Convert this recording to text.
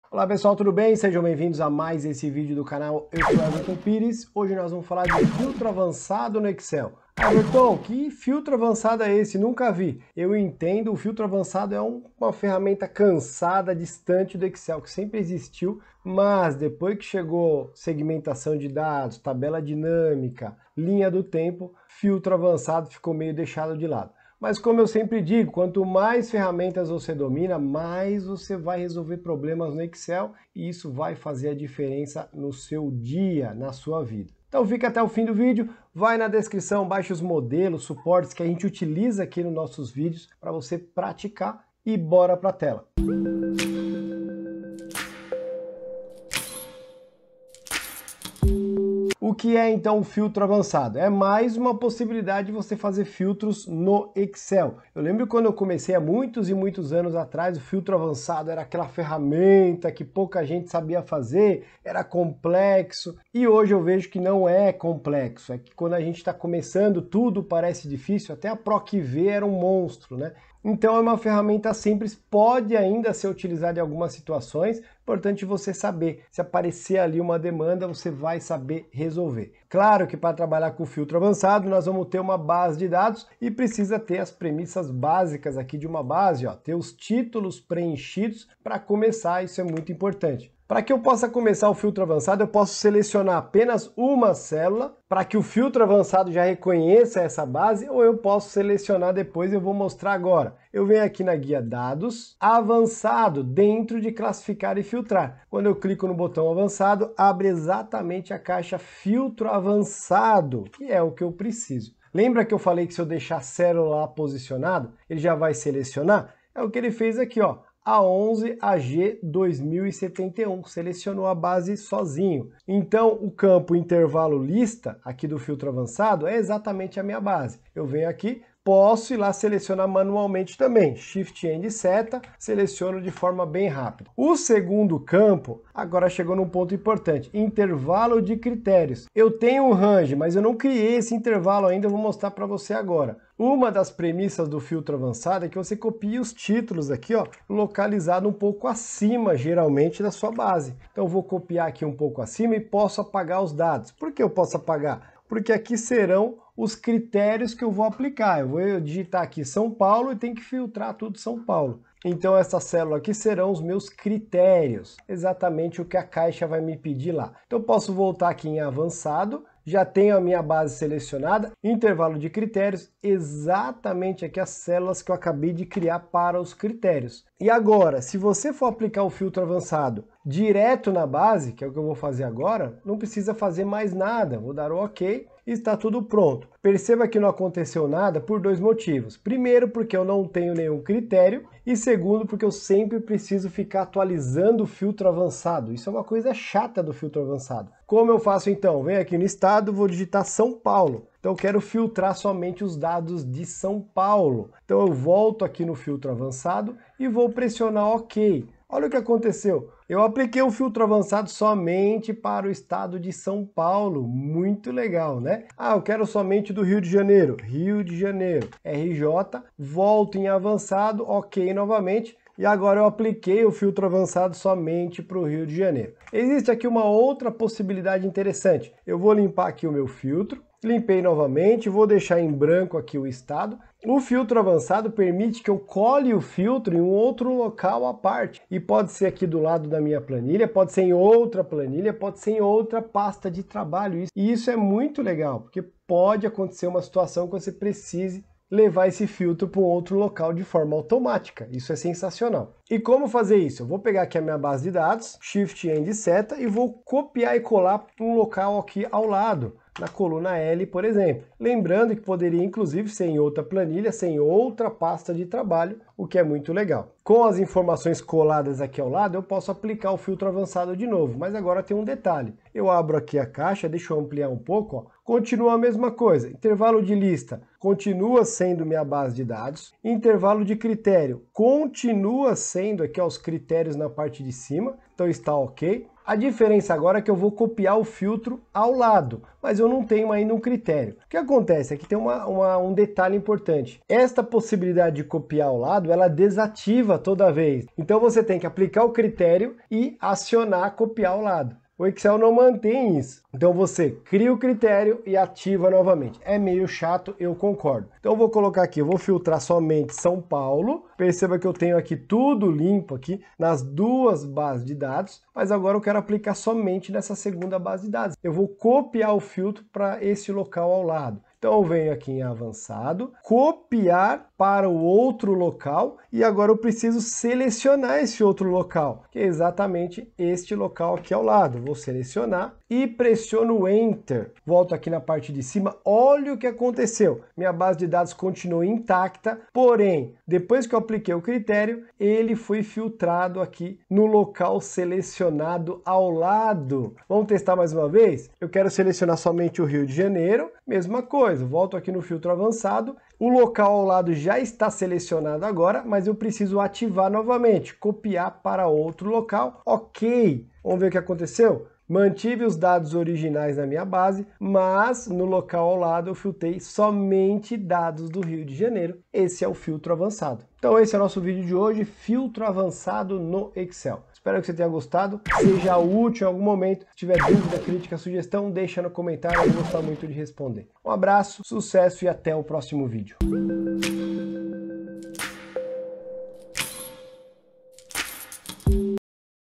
Olá pessoal, tudo bem? Sejam bem-vindos a mais esse vídeo do canal. Eu sou Everton Pires. Hoje nós vamos falar de filtro avançado no Excel. Everton, que filtro avançado é esse? Nunca vi. Eu entendo, o filtro avançado é uma ferramenta cansada, distante do Excel, que sempre existiu, mas depois que chegou segmentação de dados, tabela dinâmica, linha do tempo, filtro avançado ficou meio deixado de lado. Mas como eu sempre digo, quanto mais ferramentas você domina, mais você vai resolver problemas no Excel e isso vai fazer a diferença no seu dia, na sua vida. Então fica até o fim do vídeo, vai na descrição, baixe os modelos, suportes que a gente utiliza aqui nos nossos vídeos para você praticar e bora para a tela. O que é então o filtro avançado? É mais uma possibilidade de você fazer filtros no Excel. Eu lembro quando eu comecei há muitos e muitos anos atrás, o filtro avançado era aquela ferramenta que pouca gente sabia fazer, era complexo, e hoje eu vejo que não é complexo, é que quando a gente está começando tudo parece difícil, até a PROC-V era um monstro, né? Então é uma ferramenta simples, pode ainda ser utilizada em algumas situações, importante você saber, se aparecer ali uma demanda, você vai saber resolver. Claro que para trabalhar com filtro avançado, nós vamos ter uma base de dados e precisa ter as premissas básicas aqui de uma base, ó, ter os títulos preenchidos para começar, isso é muito importante. Para que eu possa começar o filtro avançado, eu posso selecionar apenas uma célula para que o filtro avançado já reconheça essa base, ou eu posso selecionar depois, eu vou mostrar agora. Eu venho aqui na guia Dados, Avançado, dentro de Classificar e Filtrar. Quando eu clico no botão Avançado, abre exatamente a caixa Filtro Avançado, que é o que eu preciso. Lembra que eu falei que se eu deixar a célula lá posicionada, ele já vai selecionar? É o que ele fez aqui, ó. A11AG 2071, selecionou a base sozinho. Então, o campo intervalo lista, aqui do filtro avançado, é exatamente a minha base. Eu venho aqui, posso ir lá selecionar manualmente também. Shift End seta, seleciono de forma bem rápida. O segundo campo, agora chegou num ponto importante, intervalo de critérios. Eu tenho um range, mas eu não criei esse intervalo ainda, eu vou mostrar para você agora. Uma das premissas do filtro avançado é que você copie os títulos aqui, ó, localizado um pouco acima, geralmente, da sua base. Então eu vou copiar aqui um pouco acima e posso apagar os dados. Por que eu posso apagar? Porque aqui serão os critérios que eu vou aplicar. Eu vou digitar aqui São Paulo e tem que filtrar tudo São Paulo. Então essa célula aqui serão os meus critérios, exatamente o que a caixa vai me pedir lá. Então eu posso voltar aqui em avançado, já tenho a minha base selecionada, intervalo de critérios, exatamente aqui as células que eu acabei de criar para os critérios. E agora, se você for aplicar o filtro avançado direto na base, que é o que eu vou fazer agora, não precisa fazer mais nada, vou dar o OK e está tudo pronto. Perceba que não aconteceu nada por dois motivos. Primeiro, porque eu não tenho nenhum critério, e segundo, porque eu sempre preciso ficar atualizando o filtro avançado. Isso é uma coisa chata do filtro avançado. Como eu faço então? Venho aqui no estado, vou digitar São Paulo. Então eu quero filtrar somente os dados de São Paulo. Então eu volto aqui no filtro avançado e vou pressionar OK. Olha o que aconteceu. Eu apliquei o filtro avançado somente para o estado de São Paulo. Muito legal, né? Ah, eu quero somente do Rio de Janeiro. Rio de Janeiro. RJ, volto em avançado, OK novamente. E agora eu apliquei o filtro avançado somente para o Rio de Janeiro. Existe aqui uma outra possibilidade interessante. Eu vou limpar aqui o meu filtro. Limpei novamente, vou deixar em branco aqui o estado. O filtro avançado permite que eu cole o filtro em um outro local à parte. E pode ser aqui do lado da minha planilha, pode ser em outra planilha, pode ser em outra pasta de trabalho. E isso é muito legal, porque pode acontecer uma situação que você precise levar esse filtro para um outro local de forma automática. Isso é sensacional. E como fazer isso? Eu vou pegar aqui a minha base de dados, Shift End seta, e vou copiar e colar para um local aqui ao lado, na coluna L, por exemplo. Lembrando que poderia, inclusive, ser em outra planilha, ser em outra pasta de trabalho, o que é muito legal. Com as informações coladas aqui ao lado, eu posso aplicar o filtro avançado de novo, mas agora tem um detalhe. Eu abro aqui a caixa, deixa eu ampliar um pouco, ó. Continua a mesma coisa. Intervalo de lista continua sendo minha base de dados. Intervalo de critério continua sendo aqui, ó, os critérios na parte de cima, então está OK. A diferença agora é que eu vou copiar o filtro ao lado, mas eu não tenho ainda um critério. O que acontece é que tem um detalhe importante. Esta possibilidade de copiar ao lado, ela desativa muda toda vez. Então você tem que aplicar o critério e acionar copiar ao lado. O Excel não mantém isso. Então você cria o critério e ativa novamente. É meio chato, eu concordo. Então eu vou colocar aqui, eu vou filtrar somente São Paulo. Perceba que eu tenho aqui tudo limpo aqui nas duas bases de dados, mas agora eu quero aplicar somente nessa segunda base de dados. Eu vou copiar o filtro para esse local ao lado. Então eu venho aqui em avançado, copiar para o outro local e agora eu preciso selecionar esse outro local, que é exatamente este local aqui ao lado. Vou selecionar e pressiono Enter. Volto aqui na parte de cima, olha o que aconteceu. Minha base de dados continuou intacta, porém, depois que eu apliquei o critério, ele foi filtrado aqui no local selecionado ao lado. Vamos testar mais uma vez? Eu quero selecionar somente o Rio de Janeiro, mesma coisa, volto aqui no filtro avançado, o local ao lado já está selecionado agora, mas eu preciso ativar novamente, copiar para outro local, ok. Vamos ver o que aconteceu? Mantive os dados originais na minha base, mas no local ao lado eu filtrei somente dados do Rio de Janeiro. Esse é o filtro avançado. Então esse é o nosso vídeo de hoje, filtro avançado no Excel. Espero que você tenha gostado, seja útil em algum momento. Se tiver dúvida, crítica, sugestão, deixa no comentário, eu vou gostar muito de responder. Um abraço, sucesso e até o próximo vídeo.